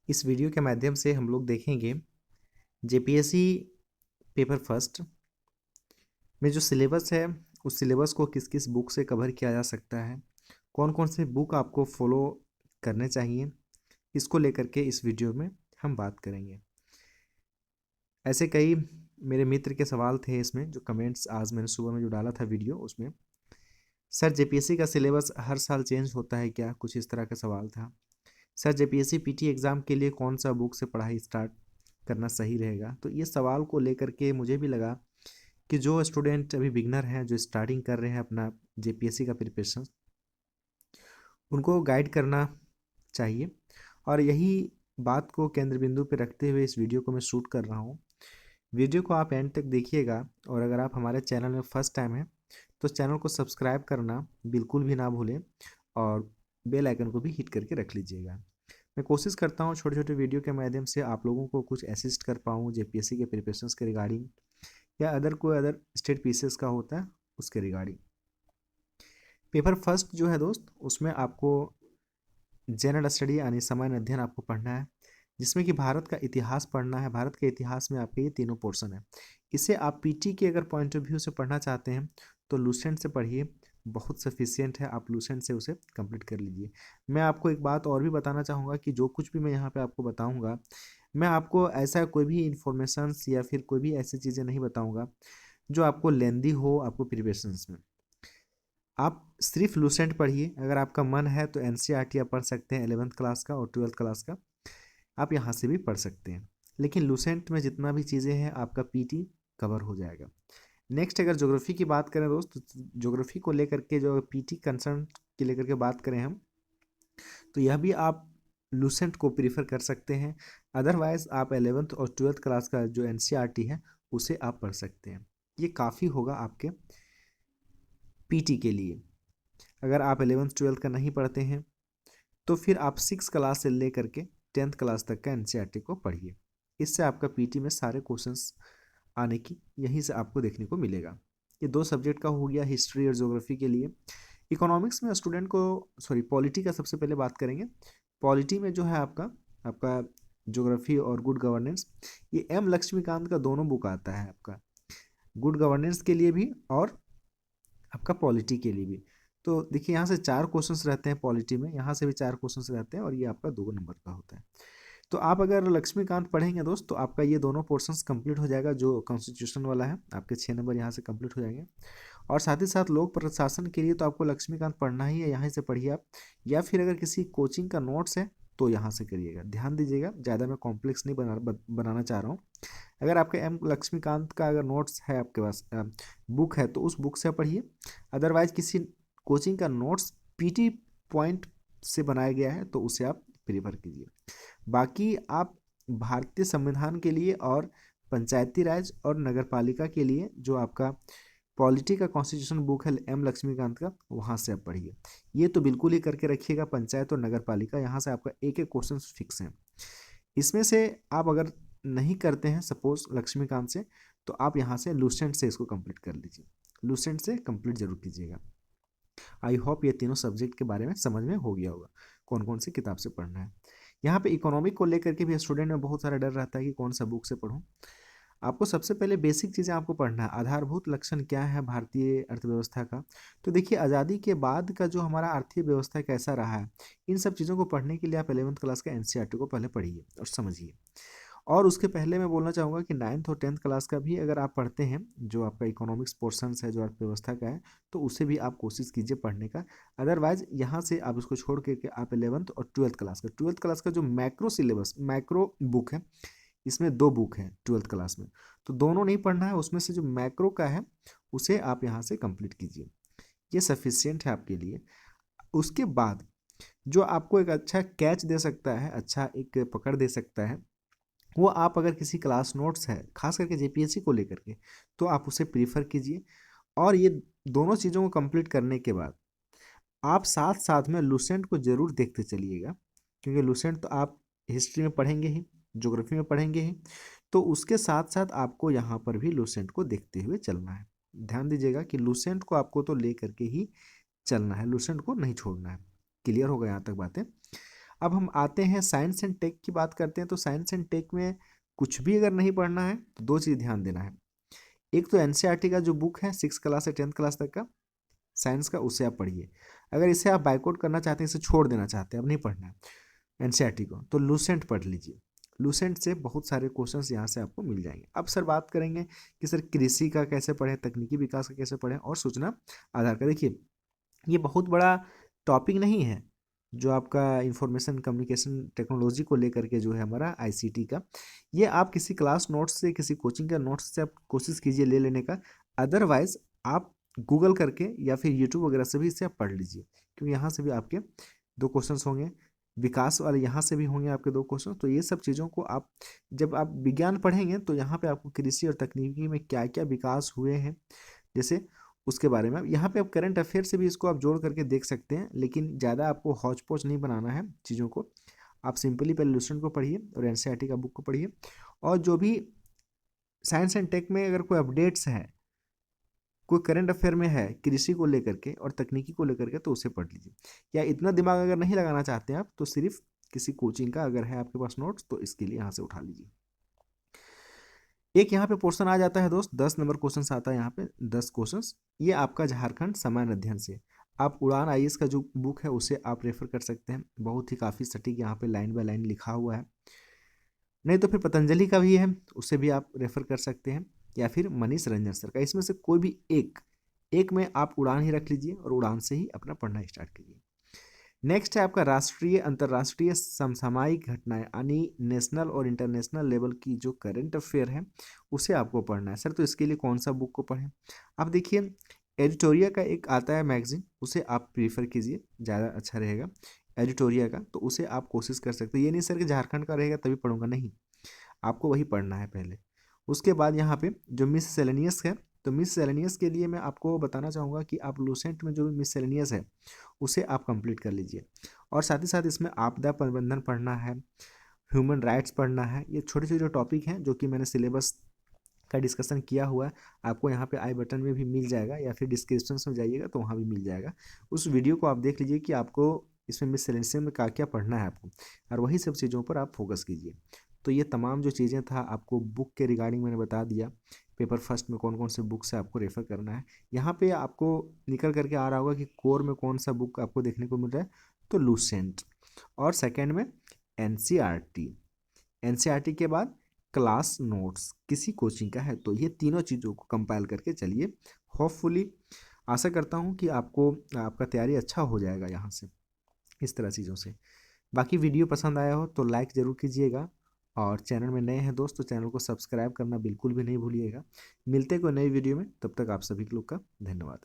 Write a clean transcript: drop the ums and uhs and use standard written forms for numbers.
इस वीडियो के माध्यम से हम लोग देखेंगे जेपीएससी पेपर फर्स्ट में जो सिलेबस है उस सिलेबस को किस किस बुक से कवर किया जा सकता है, कौन कौन से बुक आपको फॉलो करने चाहिए, इसको लेकर के इस वीडियो में हम बात करेंगे। ऐसे कई मेरे मित्र के सवाल थे इसमें, जो कमेंट्स आज मैंने सुबह में जो डाला था वीडियो उसमें, सर जेपीएससी का सिलेबस हर साल चेंज होता है क्या, कुछ इस तरह का सवाल था। सर जेपीएससी पीटी एग्ज़ाम के लिए कौन सा बुक से पढ़ाई स्टार्ट करना सही रहेगा। तो ये सवाल को लेकर के मुझे भी लगा कि जो स्टूडेंट अभी बिगनर हैं, जो स्टार्टिंग कर रहे हैं अपना जेपीएससी का प्रिपरेशन, उनको गाइड करना चाहिए। और यही बात को केंद्र बिंदु पे रखते हुए इस वीडियो को मैं शूट कर रहा हूँ। वीडियो को आप एंड तक देखिएगा, और अगर आप हमारे चैनल में फर्स्ट टाइम हैं तो चैनल को सब्सक्राइब करना बिल्कुल भी ना भूलें, और बेल आइकन को भी हिट करके रख लीजिएगा। मैं कोशिश करता हूँ छोटे छोटे वीडियो के माध्यम से आप लोगों को कुछ असिस्ट कर पाऊँ जेपीएससी के प्रिपरेशंस के रिगार्डिंग, या अदर कोई अदर स्टेट पीसीएस का होता है उसके रिगार्डिंग। पेपर फर्स्ट जो है दोस्त, उसमें आपको जनरल स्टडी यानी सामान्य अध्ययन आपको पढ़ना है, जिसमें कि भारत का इतिहास पढ़ना है। भारत के इतिहास में आपके ये तीनों पोर्शन है। इसे आप पीटी के अगर पॉइंट ऑफ व्यू से पढ़ना चाहते हैं तो लूसेंट से पढ़िए, बहुत सफिशियंट है, आप लूसेंट से उसे कंप्लीट कर लीजिए। मैं आपको एक बात और भी बताना चाहूँगा कि जो कुछ भी मैं यहाँ पे आपको बताऊँगा, मैं आपको ऐसा कोई भी इंफॉर्मेशंस या फिर कोई भी ऐसी चीज़ें नहीं बताऊँगा जो आपको लेंदी हो आपको प्रिपरेशंस में। आप सिर्फ लूसेंट पढ़िए। अगर आपका मन है तो एनसीईआरटी आप पढ़ सकते हैं 11th क्लास का और 12th क्लास का, आप यहाँ से भी पढ़ सकते हैं। लेकिन लूसेंट में जितना भी चीज़ें हैं आपका पीटी कवर हो जाएगा। नेक्स्ट अगर ज्योग्राफी की बात करें दोस्त, ज्योग्राफी को लेकर के जो पीटी कंसर्न के लेकर के बात करें हम, तो यह भी आप लूसेंट को प्रीफर कर सकते हैं। अदरवाइज आप 11th और 12th क्लास का जो एनसीईआरटी है उसे आप पढ़ सकते हैं। ये काफ़ी होगा आपके पीटी के लिए। अगर आप 11th 12th का नहीं पढ़ते हैं तो फिर आप 6 क्लास से लेकर के 10th क्लास तक का एनसीईआरटी को पढ़िए। इससे आपका पीटी में सारे क्वेश्चंस आने की यहीं से आपको देखने को मिलेगा। ये दो सब्जेक्ट का हो गया, हिस्ट्री और ज्योग्राफी के लिए। इकोनॉमिक्स में स्टूडेंट को, सॉरी पॉलिटी का सबसे पहले बात करेंगे। पॉलिटी में जो है आपका आपका ज्योग्राफी और गुड गवर्नेंस, ये एम लक्ष्मीकांत का दोनों बुक आता है आपका, गुड गवर्नेंस के लिए भी और आपका पॉलिटी के लिए भी। तो देखिए यहाँ से 4 क्वेश्चंस रहते हैं पॉलिटी में, यहाँ से भी 4 क्वेश्चंस रहते हैं, और ये आपका 2 नंबर का होता है। तो आप अगर लक्ष्मीकांत पढ़ेंगे दोस्त तो आपका ये दोनों पोर्शंस कंप्लीट हो जाएगा। जो कॉन्स्टिट्यूशन वाला है आपके 6 नंबर यहाँ से कंप्लीट हो जाएंगे। और साथ ही साथ लोक प्रशासन के लिए तो आपको लक्ष्मीकांत पढ़ना ही है, यहाँ से पढ़िए आप। या फिर अगर किसी कोचिंग का नोट्स है तो यहाँ से करिएगा। ध्यान दीजिएगा, ज़्यादा मैं कॉम्प्लेक्स नहीं बनाना चाह रहा हूँ। अगर आपके एम लक्ष्मीकांत का अगर नोट्स है आपके पास, बुक है, तो उस बुक से पढ़िए। अदरवाइज किसी कोचिंग का नोट्स पीटी पॉइंट से बनाया गया है तो उसे आप प्रेफर कीजिए। बाकी आप भारतीय संविधान के लिए और पंचायती राज और नगरपालिका के लिए जो आपका पॉलिटी का कॉन्स्टिट्यूशन बुक है एम लक्ष्मीकांत का, वहाँ से आप पढ़िए। ये तो बिल्कुल ही करके रखिएगा, पंचायत और नगरपालिका यहाँ से आपका एक एक क्वेश्चन फिक्स है। इसमें से आप अगर नहीं करते हैं सपोज लक्ष्मीकांत से, तो आप यहाँ से लूसेंट से इसको कंप्लीट कर लीजिए। लूसेंट से कंप्लीट जरूर कीजिएगा। आई होप ये तीनों सब्जेक्ट के बारे में समझ में हो गया होगा, कौन कौन सी किताब से पढ़ना है। यहाँ पे इकोनॉमिक को लेकर के भी स्टूडेंट में बहुत सारा डर रहता है कि कौन सा बुक से पढ़ूँ। आपको सबसे पहले बेसिक चीज़ें आपको पढ़ना है। आधारभूत लक्षण क्या है भारतीय अर्थव्यवस्था का। तो देखिए आज़ादी के बाद का जो हमारा आर्थिक व्यवस्था कैसा रहा है, इन सब चीज़ों को पढ़ने के लिए आप 11th क्लास का एनसीईआरटी को पहले पढ़िए और समझिए। और उसके पहले मैं बोलना चाहूँगा कि 9th और 10th क्लास का भी अगर आप पढ़ते हैं, जो आपका इकोनॉमिक्स पोर्शंस है जो अर्थव्यवस्था का है, तो उसे भी आप कोशिश कीजिए पढ़ने का। अदरवाइज यहाँ से आप उसको छोड़ के आप 11th और 12th क्लास का जो मैक्रो सिलेबस, मैक्रो बुक है, इसमें 2 बुक हैं 12th क्लास में, तो दोनों नहीं पढ़ना है। उसमें से जो मैक्रो का है उसे आप यहाँ से कंप्लीट कीजिए, ये सफिशियंट है आपके लिए। उसके बाद जो आपको एक अच्छा कैच दे सकता है, अच्छा एक पकड़ दे सकता है, वो आप अगर किसी क्लास नोट्स है खास करके जेपीएससी को लेकर के, तो आप उसे प्रीफर कीजिए। और ये दोनों चीज़ों को कंप्लीट करने के बाद आप साथ साथ में लूसेंट को ज़रूर देखते चलिएगा, क्योंकि लूसेंट तो आप हिस्ट्री में पढ़ेंगे ही, ज्योग्राफी में पढ़ेंगे ही, तो उसके साथ साथ आपको यहाँ पर भी लूसेंट को देखते हुए चलना है। ध्यान दीजिएगा कि लूसेंट को आपको तो ले करके ही चलना है, लूसेंट को नहीं छोड़ना है। क्लियर होगा यहाँ तक बातें। अब हम आते हैं साइंस एंड टेक की बात करते हैं। तो साइंस एंड टेक में कुछ भी अगर नहीं पढ़ना है तो दो चीज़ ध्यान देना है। एक तो एनसीईआरटी का जो बुक है 6 क्लास से 10th क्लास तक का साइंस का, उसे आप पढ़िए। अगर इसे आप बाइकआउट करना चाहते हैं, इसे छोड़ देना चाहते हैं, अब नहीं पढ़ना है एनसीईआरटी को, तो लूसेंट पढ़ लीजिए। लूसेंट से बहुत सारे क्वेश्चंस यहाँ से आपको मिल जाएंगे। अब सर बात करेंगे कि सर कृषि का कैसे पढ़ें, तकनीकी विकास का कैसे पढ़ें और सूचना आधार का। देखिए ये बहुत बड़ा टॉपिक नहीं है जो आपका इंफॉर्मेशन कम्युनिकेशन टेक्नोलॉजी को लेकर के जो है हमारा आईसीटी का, ये आप किसी क्लास नोट्स से, किसी कोचिंग का नोट्स से आप कोशिश कीजिए ले लेने का। अदरवाइज आप गूगल करके या फिर यूट्यूब वगैरह से भी इसे आप पढ़ लीजिए, क्योंकि यहाँ से भी आपके दो क्वेश्चंस होंगे, विकास वाले यहाँ से भी होंगे आपके दो क्वेश्चन। तो ये सब चीज़ों को आप जब आप विज्ञान पढ़ेंगे तो यहाँ पे आपको कृषि और तकनीकी में क्या क्या विकास हुए हैं जैसे उसके बारे में, यहाँ पे आप करंट अफेयर से भी इसको आप जोड़ करके देख सकते हैं, लेकिन ज़्यादा आपको हौच पौच नहीं बनाना है चीज़ों को। आप सिंपली पहले लूसेंट को पढ़िए और एनसीईआरटी का बुक को पढ़िए, और जो भी साइंस एंड टेक में अगर कोई अपडेट्स हैं, कोई करंट अफेयर में है कृषि को लेकर के और तकनीकी को लेकर के, तो उसे पढ़ लीजिए। या इतना दिमाग अगर नहीं लगाना चाहते आप तो सिर्फ किसी कोचिंग का अगर है आपके पास नोट्स, तो इसके लिए यहाँ से उठा लीजिए। एक यहाँ पे पोर्शन आ जाता है दोस्त, 10 नंबर क्वेश्चन आता है यहाँ पे, 10 क्वेश्चन। ये आपका झारखंड सामान्य अध्ययन से, आप उड़ान आईएएस का जो बुक है उसे आप रेफर कर सकते हैं, बहुत ही काफ़ी सटीक यहाँ पे लाइन बाय लाइन लिखा हुआ है। नहीं तो फिर पतंजलि का भी है, उसे भी आप रेफर कर सकते हैं, या फिर मनीष रंजन सर का, इसमें से कोई भी एक एक में आप उड़ान ही रख लीजिए और उड़ान से ही अपना पढ़ना स्टार्ट कीजिए। नेक्स्ट है आपका राष्ट्रीय अंतर्राष्ट्रीय समसामयिक घटनाएं, यानी नेशनल और इंटरनेशनल लेवल की जो करंट अफेयर है उसे आपको पढ़ना है। सर तो इसके लिए कौन सा बुक को पढ़ें? आप देखिए एडिटोरिया का एक आता है मैगजीन, उसे आप प्रीफर कीजिए, ज़्यादा अच्छा रहेगा एडिटोरिया का, तो उसे आप कोशिश कर सकते हैं। ये नहीं सर कि झारखंड का रहेगा तभी पढ़ूंगा, नहीं, आपको वही पढ़ना है पहले। उसके बाद यहाँ पे जो मिस सेलेनियस है, तो मिस सेलेनियस के लिए मैं आपको बताना चाहूँगा कि आप लूसेंट में जो भी मिस सेलेनियस है उसे आप कंप्लीट कर लीजिए, और साथ ही साथ इसमें आपदा प्रबंधन पढ़ना है, ह्यूमन राइट्स पढ़ना है। ये छोटे छोटे जो टॉपिक हैं जो कि मैंने सिलेबस का डिस्कशन किया हुआ है, आपको यहाँ पे आई बटन में भी मिल जाएगा, या फिर डिस्क्रिप्शन में जाइएगा तो वहाँ भी मिल जाएगा। उस वीडियो को आप देख लीजिए कि आपको इसमें मिस सेलेनियस में क्या क्या पढ़ना है आपको, और वही सब चीज़ों पर आप फोकस कीजिए। तो ये तमाम जो चीज़ें था आपको बुक के रिगार्डिंग मैंने बता दिया, पेपर फर्स्ट में कौन कौन से बुक से आपको रेफ़र करना है। यहाँ पे आपको निकल करके आ रहा होगा कि कोर में कौन सा बुक आपको देखने को मिल रहा है, तो लूसेंट, और सेकंड में एनसीईआरटी, एनसीईआरटी के बाद क्लास नोट्स किसी कोचिंग का है, तो ये तीनों चीज़ों को कंपाइल करके चलिए। होपफुली आशा करता हूँ कि आपको आपका तैयारी अच्छा हो जाएगा यहाँ से, इस तरह चीज़ों से। बाकी वीडियो पसंद आया हो तो लाइक ज़रूर कीजिएगा, और चैनल में नए हैं दोस्त तो चैनल को सब्सक्राइब करना बिल्कुल भी नहीं भूलिएगा। मिलते हैं कोई नई वीडियो में, तब तक आप सभी लोग का धन्यवाद।